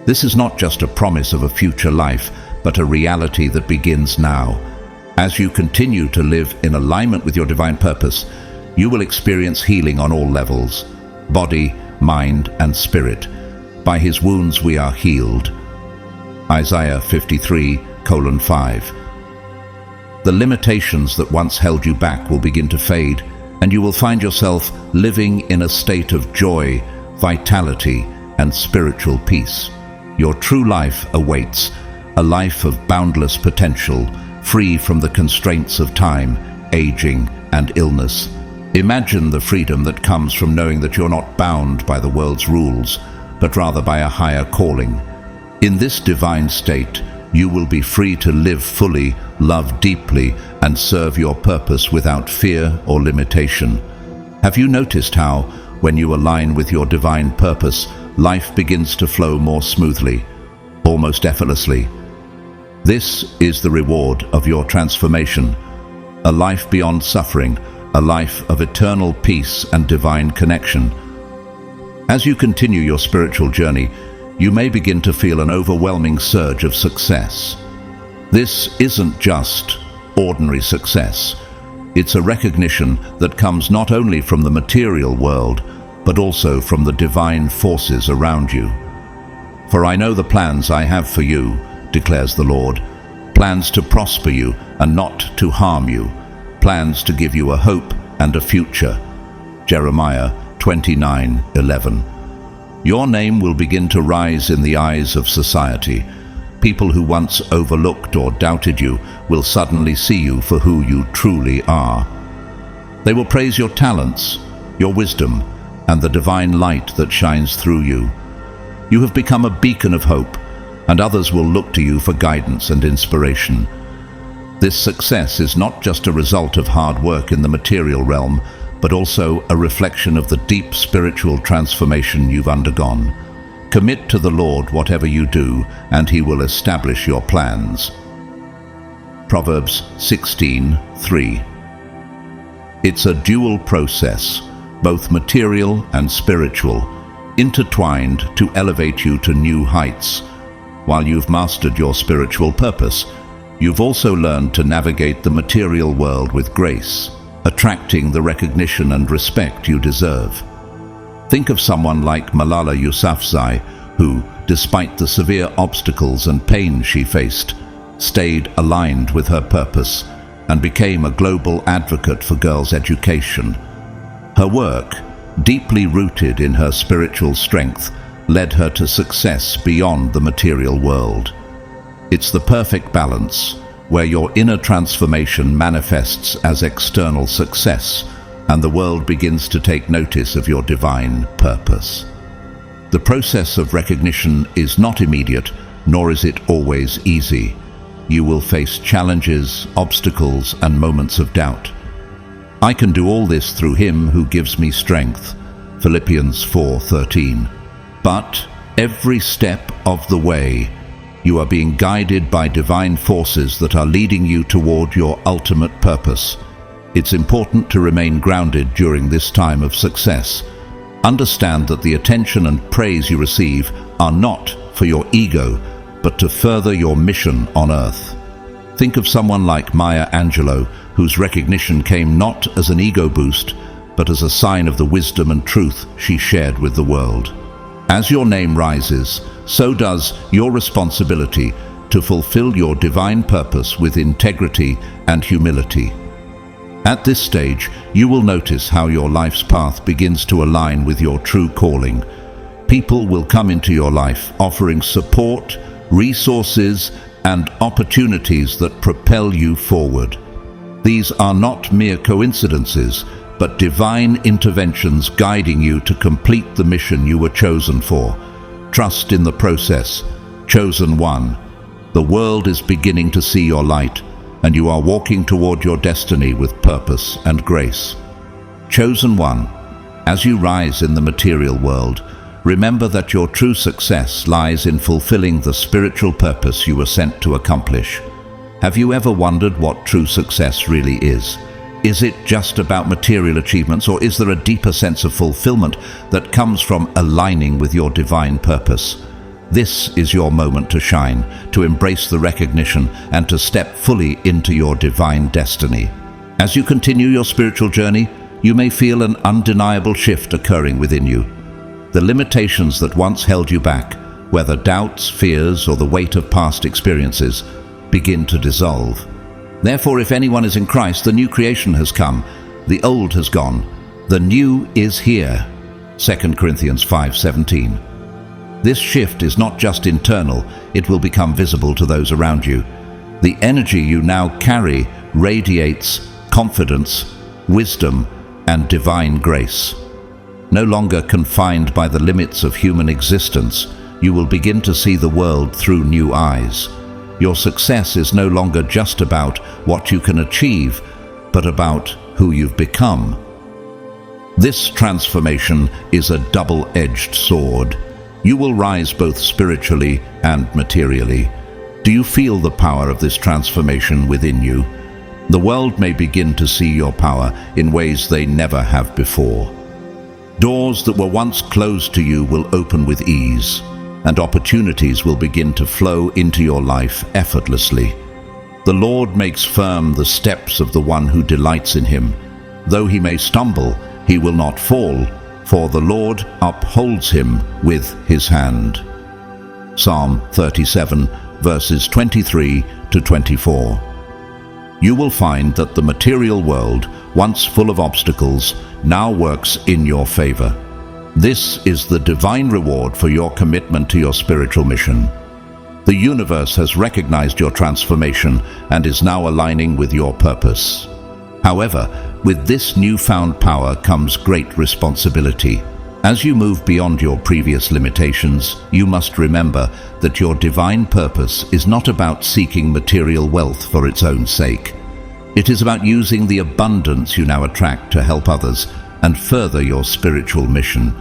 This is not just a promise of a future life, but a reality that begins now. As you continue to live in alignment with your divine purpose, you will experience healing on all levels, body, mind, and spirit. By his wounds we are healed. Isaiah 53:5. The limitations that once held you back will begin to fade, and you will find yourself living in a state of joy, vitality, and spiritual peace. Your true life awaits, a life of boundless potential, free from the constraints of time, aging, and illness. Imagine the freedom that comes from knowing that you're not bound by the world's rules, but rather by a higher calling. In this divine state, you will be free to live fully, love deeply, and serve your purpose without fear or limitation. Have you noticed how, when you align with your divine purpose, life begins to flow more smoothly, almost effortlessly? This is the reward of your transformation, a life beyond suffering, a life of eternal peace and divine connection. As you continue your spiritual journey, you may begin to feel an overwhelming surge of success. This isn't just ordinary success. It's a recognition that comes not only from the material world, but also from the divine forces around you. For I know the plans I have for you, declares the Lord, plans to prosper you and not to harm you, plans to give you a hope and a future. Jeremiah 29:11. Your name will begin to rise in the eyes of society. People who once overlooked or doubted you will suddenly see you for who you truly are. They will praise your talents, your wisdom, and the divine light that shines through you. You have become a beacon of hope, and others will look to you for guidance and inspiration. This success is not just a result of hard work in the material realm, but also a reflection of the deep spiritual transformation you've undergone. Commit to the Lord whatever you do, and he will establish your plans. Proverbs 16:3. It's a dual process. both material and spiritual, intertwined to elevate you to new heights. While you've mastered your spiritual purpose, you've also learned to navigate the material world with grace, attracting the recognition and respect you deserve. Think of someone like Malala Yousafzai, who, despite the severe obstacles and pain she faced, stayed aligned with her purpose and became a global advocate for girls' education. Her work, deeply rooted in her spiritual strength, led her to success beyond the material world. It's the perfect balance, where your inner transformation manifests as external success, and the world begins to take notice of your divine purpose. The process of recognition is not immediate, nor is it always easy. You will face challenges, obstacles, and moments of doubt. I can do all this through Him who gives me strength. Philippians 4:13. But every step of the way, you are being guided by divine forces that are leading you toward your ultimate purpose. It's important to remain grounded during this time of success. Understand that the attention and praise you receive are not for your ego, but to further your mission on earth. Think of someone like Maya Angelou, whose recognition came not as an ego boost, but as a sign of the wisdom and truth she shared with the world. As your name rises, so does your responsibility to fulfill your divine purpose with integrity and humility. At this stage, you will notice how your life's path begins to align with your true calling. People will come into your life offering support, resources, and opportunities that propel you forward. These are not mere coincidences, but divine interventions guiding you to complete the mission you were chosen for. Trust in the process. Chosen one. The world is beginning to see your light, and you are walking toward your destiny with purpose and grace. Chosen one, as you rise in the material world, remember that your true success lies in fulfilling the spiritual purpose you were sent to accomplish. Have you ever wondered what true success really is? Is it just about material achievements, or is there a deeper sense of fulfillment that comes from aligning with your divine purpose? This is your moment to shine, to embrace the recognition, and to step fully into your divine destiny. As you continue your spiritual journey, you may feel an undeniable shift occurring within you. The limitations that once held you back, whether doubts, fears, or the weight of past experiences, begin to dissolve. Therefore, if anyone is in Christ, the new creation has come, the old has gone, the new is here. 2 Corinthians 5:17. This shift is not just internal, it will become visible to those around you. The energy you now carry radiates confidence, wisdom, and divine grace. No longer confined by the limits of human existence, you will begin to see the world through new eyes. Your success is no longer just about what you can achieve, but about who you've become. This transformation is a double-edged sword. You will rise both spiritually and materially. Do you feel the power of this transformation within you? The world may begin to see your power in ways they never have before. Doors that were once closed to you will open with ease, and opportunities will begin to flow into your life effortlessly. The Lord makes firm the steps of the one who delights in him. Though he may stumble, he will not fall, for the Lord upholds him with his hand. Psalm 37, verses 23 to 24. You will find that the material world, once full of obstacles, now works in your favor. This is the divine reward for your commitment to your spiritual mission. The universe has recognized your transformation and is now aligning with your purpose. However, with this newfound power comes great responsibility. As you move beyond your previous limitations, you must remember that your divine purpose is not about seeking material wealth for its own sake. It is about using the abundance you now attract to help others and further your spiritual mission.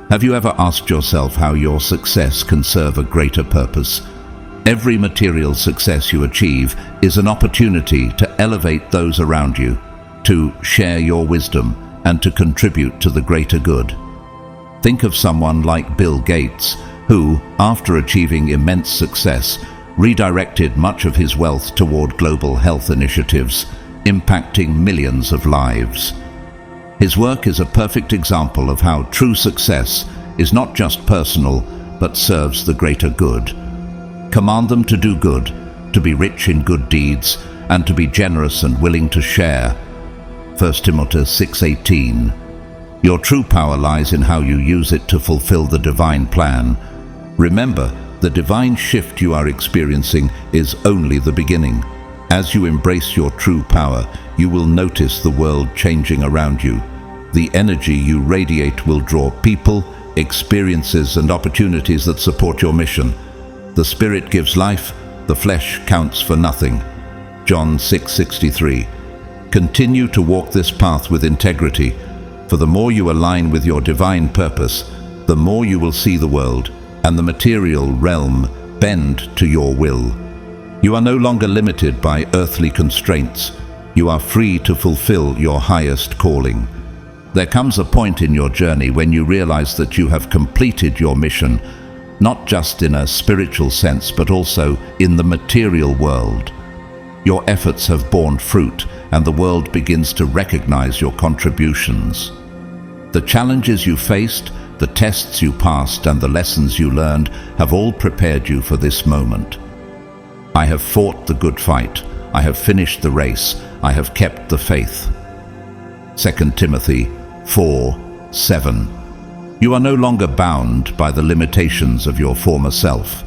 Have you ever asked yourself how your success can serve a greater purpose? Every material success you achieve is an opportunity to elevate those around you, to share your wisdom, and to contribute to the greater good. Think of someone like Bill Gates, who, after achieving immense success, redirected much of his wealth toward global health initiatives, impacting millions of lives. His work is a perfect example of how true success is not just personal, but serves the greater good. Command them to do good, to be rich in good deeds, and to be generous and willing to share. 1 Timothy 6:18. Your true power lies in how you use it to fulfill the divine plan. Remember, the divine shift you are experiencing is only the beginning. As you embrace your true power, you will notice the world changing around you. The energy you radiate will draw people, experiences, and opportunities that support your mission. The Spirit gives life, the flesh counts for nothing. John 6:63. Continue to walk this path with integrity, for the more you align with your divine purpose, the more you will see the world and the material realm bend to your will. You are no longer limited by earthly constraints. You are free to fulfill your highest calling. There comes a point in your journey when you realize that you have completed your mission, not just in a spiritual sense, but also in the material world. Your efforts have borne fruit, and the world begins to recognize your contributions. The challenges you faced, the tests you passed, and the lessons you learned have all prepared you for this moment. I have fought the good fight. I have finished the race. I have kept the faith. 2 Timothy 4:7. You are no longer bound by the limitations of your former self.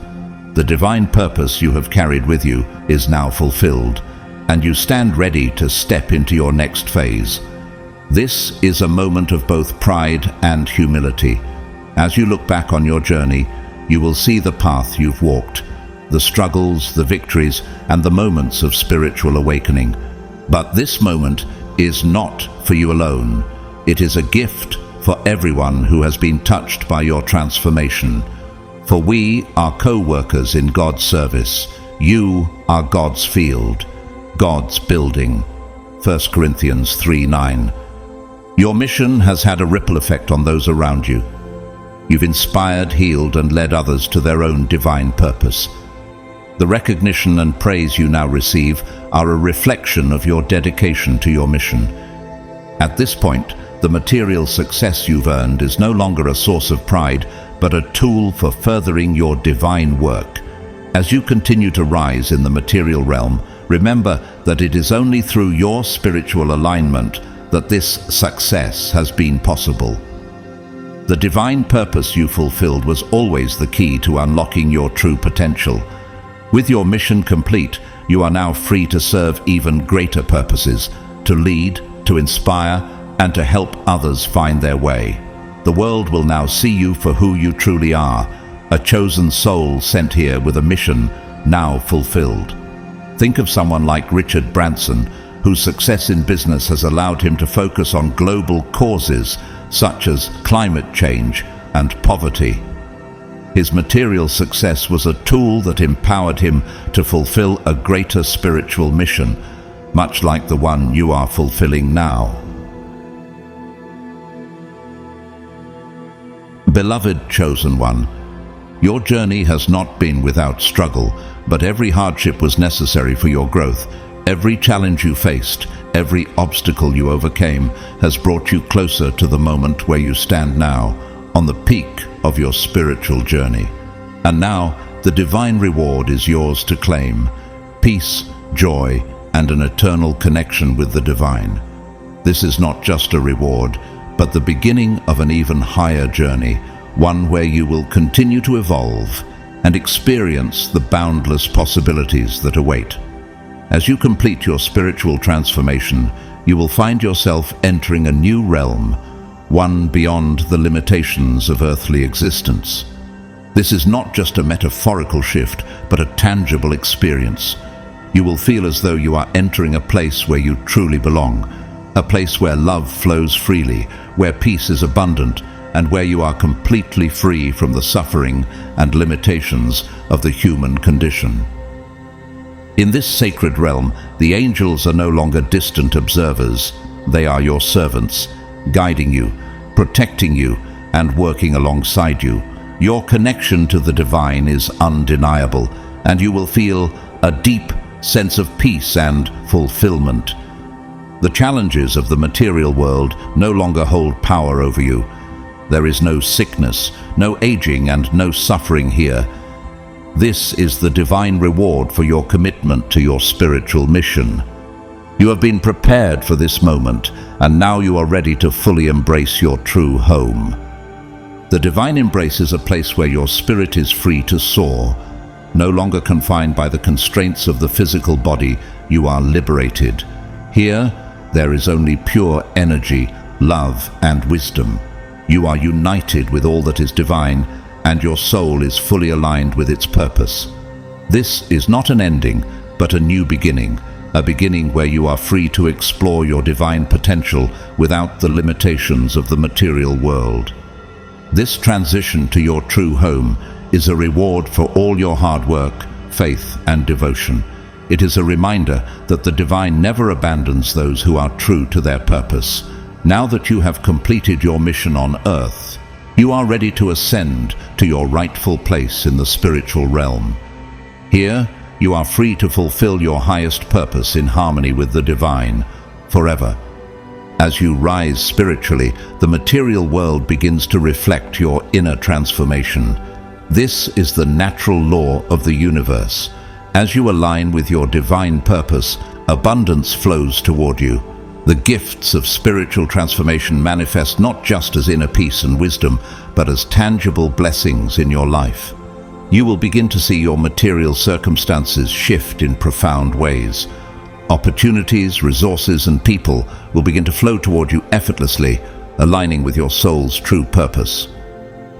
The divine purpose you have carried with you is now fulfilled, and you stand ready to step into your next phase. This is a moment of both pride and humility. As you look back on your journey, you will see the path you've walked, the struggles, the victories, and the moments of spiritual awakening. But this moment is not for you alone. It is a gift for everyone who has been touched by your transformation. For we are co-workers in God's service. You are God's field, God's building. 1 Corinthians 3:9. Your mission has had a ripple effect on those around you. You've inspired, healed, and led others to their own divine purpose. The recognition and praise you now receive are a reflection of your dedication to your mission. At this point, the material success you've earned is no longer a source of pride, but a tool for furthering your divine work. As you continue to rise in the material realm, remember that it is only through your spiritual alignment that this success has been possible. The divine purpose you fulfilled was always the key to unlocking your true potential. With your mission complete, you are now free to serve even greater purposes, to lead, to inspire, and to help others find their way. The world will now see you for who you truly are, a chosen soul sent here with a mission now fulfilled. Think of someone like Richard Branson, whose success in business has allowed him to focus on global causes such as climate change and poverty. His material success was a tool that empowered him to fulfill a greater spiritual mission, much like the one you are fulfilling now. Beloved chosen one, your journey has not been without struggle, but every hardship was necessary for your growth. Every challenge you faced, every obstacle you overcame, has brought you closer to the moment where you stand now, on the peak of your spiritual journey. And now, the divine reward is yours to claim: peace, joy, and an eternal connection with the divine. This is not just a reward, but the beginning of an even higher journey, one where you will continue to evolve and experience the boundless possibilities that await. As you complete your spiritual transformation, you will find yourself entering a new realm, one beyond the limitations of earthly existence. This is not just a metaphorical shift, but a tangible experience. You will feel as though you are entering a place where you truly belong, a place where love flows freely, where peace is abundant, and where you are completely free from the suffering and limitations of the human condition. In this sacred realm, the angels are no longer distant observers. They are your servants, guiding you, protecting you, and working alongside you. Your connection to the divine is undeniable, and you will feel a deep sense of peace and fulfillment. The challenges of the material world no longer hold power over you. There is no sickness, no aging, and no suffering here. This is the divine reward for your commitment to your spiritual mission. You have been prepared for this moment, and now you are ready to fully embrace your true home. The divine embrace is a place where your spirit is free to soar. No longer confined by the constraints of the physical body, you are liberated. Here, there is only pure energy, love, and wisdom. You are united with all that is divine, and your soul is fully aligned with its purpose. This is not an ending, but a new beginning, a beginning where you are free to explore your divine potential without the limitations of the material world. This transition to your true home is a reward for all your hard work, faith, and devotion. It is a reminder that the divine never abandons those who are true to their purpose. Now that you have completed your mission on earth, you are ready to ascend to your rightful place in the spiritual realm. Here, you are free to fulfill your highest purpose in harmony with the divine, forever. As you rise spiritually, the material world begins to reflect your inner transformation. This is the natural law of the universe. As you align with your divine purpose, abundance flows toward you. The gifts of spiritual transformation manifest not just as inner peace and wisdom, but as tangible blessings in your life. You will begin to see your material circumstances shift in profound ways. Opportunities, resources, and people will begin to flow toward you effortlessly, aligning with your soul's true purpose.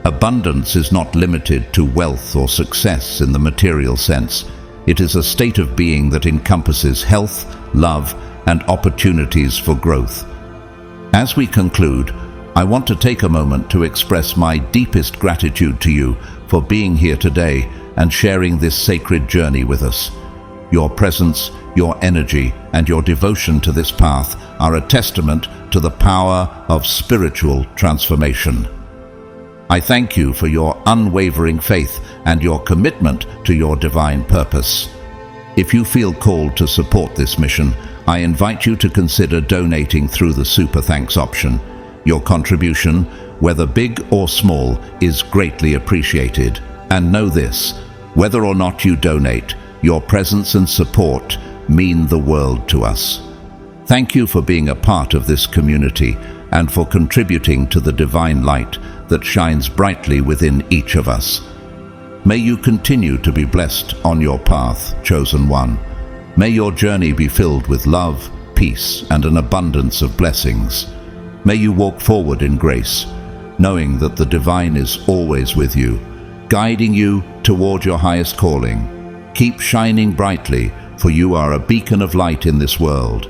Abundance is not limited to wealth or success in the material sense. It is a state of being that encompasses health, love, and opportunities for growth. As we conclude, I want to take a moment to express my deepest gratitude to you for being here today and sharing this sacred journey with us. Your presence, your energy, and your devotion to this path are a testament to the power of spiritual transformation. I thank you for your unwavering faith and your commitment to your divine purpose. If you feel called to support this mission, I invite you to consider donating through the Super Thanks option. Your contribution, whether big or small, is greatly appreciated. And know this, whether or not you donate, your presence and support mean the world to us. Thank you for being a part of this community and for contributing to the divine light that shines brightly within each of us. May you continue to be blessed on your path, chosen one. May your journey be filled with love, peace, and an abundance of blessings. May you walk forward in grace, knowing that the divine is always with you, guiding you toward your highest calling. Keep shining brightly, for you are a beacon of light in this world.